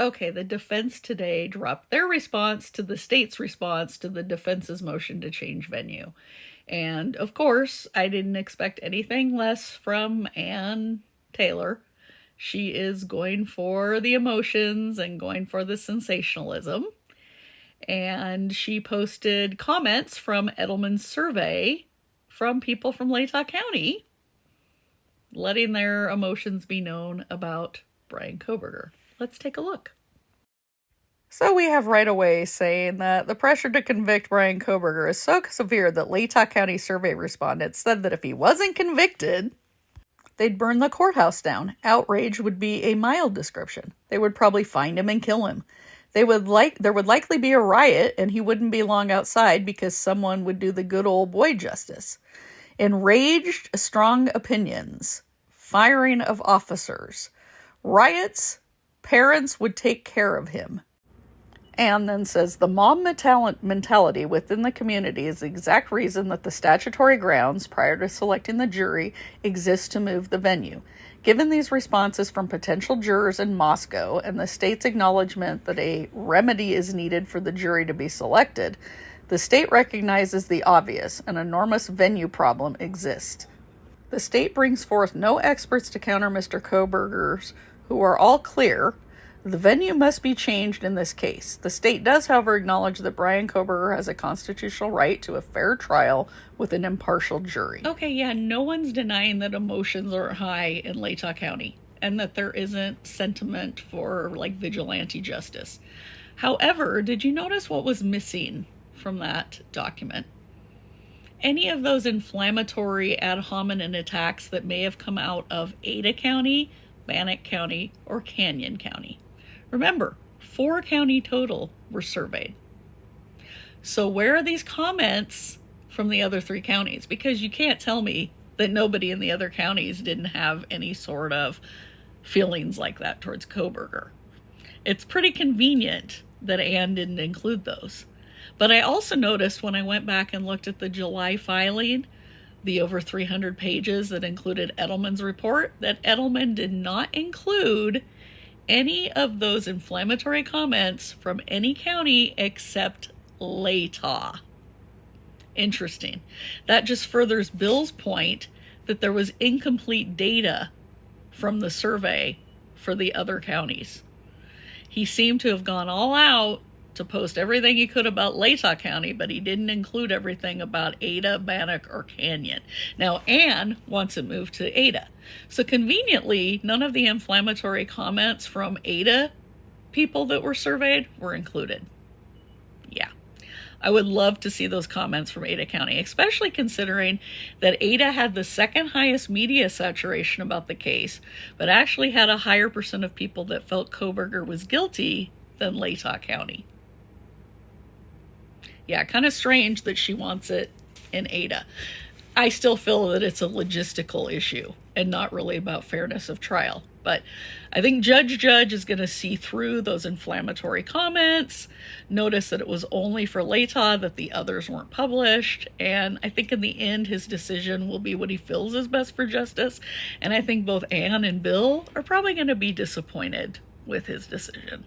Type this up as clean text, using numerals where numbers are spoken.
Okay, the defense today dropped their response to the state's response to the defense's motion to change venue. And of course, I didn't expect anything less from Ann Taylor. She is going for the emotions and going for the sensationalism. And she posted comments from Edelman's survey from people from Latah County, letting their emotions be known about Bryan Kohberger. Let's take a look. So we have right away saying that the pressure to convict Bryan Kohberger is so severe that Latah County survey respondents said that if he wasn't convicted, they'd burn the courthouse down. Outrage would be a mild description. They would probably find him and kill him. There would likely be a riot, and he wouldn't be long outside because someone would do the good old boy justice. Enraged, strong opinions, firing of officers, riots, parents would take care of him. And then says the mob mentality within the community is the exact reason that the statutory grounds prior to selecting the jury exist to move the venue. Given these responses from potential jurors in Moscow and the state's acknowledgement that a remedy is needed for the jury to be selected, the state recognizes the obvious: an enormous venue problem exists. The state brings forth no experts to counter Mr. Kohberger's, who are all clear. The venue must be changed in this case. The state does, however, acknowledge that Bryan Kohberger has a constitutional right to a fair trial with an impartial jury. Okay, yeah, no one's denying that emotions are high in Latah County and that there isn't sentiment for, vigilante justice. However, did you notice what was missing from that document? Any of those inflammatory ad hominem attacks that may have come out of Ada County, Bannock County, or Canyon County. Remember, 4 county total were surveyed. So where are these comments from the other 3 counties? Because you can't tell me that nobody in the other counties didn't have any sort of feelings like that towards Kohberger. It's pretty convenient that Ann didn't include those. But I also noticed when I went back and looked at the July filing, the over 300 pages that included Edelman's report, that Edelman did not include any of those inflammatory comments from any county except Latah. Interesting. That just furthers Bill's point that there was incomplete data from the survey for the other counties. He seemed to have gone all out to post everything he could about Latah County, but he didn't include everything about Ada, Bannock, or Canyon. Now, Ann wants it moved to Ada. So conveniently, none of the inflammatory comments from Ada people that were surveyed were included. Yeah. I would love to see those comments from Ada County, especially considering that Ada had the second highest media saturation about the case, but actually had a higher percent of people that felt Kohberger was guilty than Latah County. Yeah, kind of strange that she wants it in Ada. I still feel that it's a logistical issue and not really about fairness of trial. But I think Judge is going to see through those inflammatory comments, notice that it was only for Latah, that the others weren't published, and I think in the end his decision will be what he feels is best for justice. And I think both Ann and Bill are probably going to be disappointed with his decision.